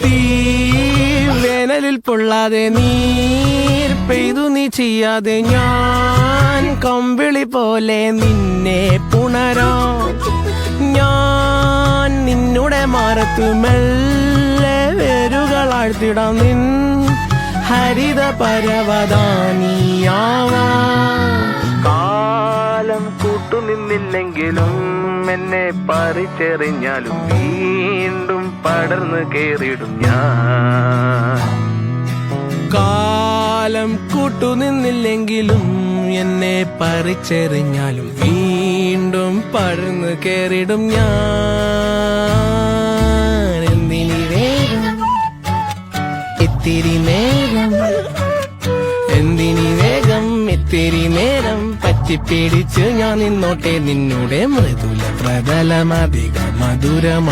തീ വേനലിൽ പൊള്ളാതെ നീർ പെയ്തു നീ ചെയ്യാതെ ഞാൻ കമ്പിളി പോലെ നിന്നെ പുണരാം ഞാൻ നിന്നുടെ മാറത്തു മെല്ലെ വേരുകളാഴ്ത്തിടാം നിൻ ഹരിത പരവതാനിയാവാം കാലം കൂട്ടുനിന്നില്ലെങ്കിലും എന്നെ പറിച്ചെറിഞ്ഞാലും വീണ്ടും പടർന്നു കേറിടും ഞാൻ. കാലം കൂട്ടുനിന്നില്ലെങ്കിലും എന്നെ പറിച്ചെറിഞ്ഞാലും വീണ്ടും പടർന്നു കേറിടും ഞാൻ. എന്തിനി വേഗം ഇത്തിരി നേരം, എന്തിനി വേഗം ഇത്തിരി നേരം പറ്റിപ്പിടിച്ച് ഞാൻ നിന്നോട്ടെ നിന്നുടെ മൃദുല പ്രതലമധിക മധുരമതിമനോഹരം.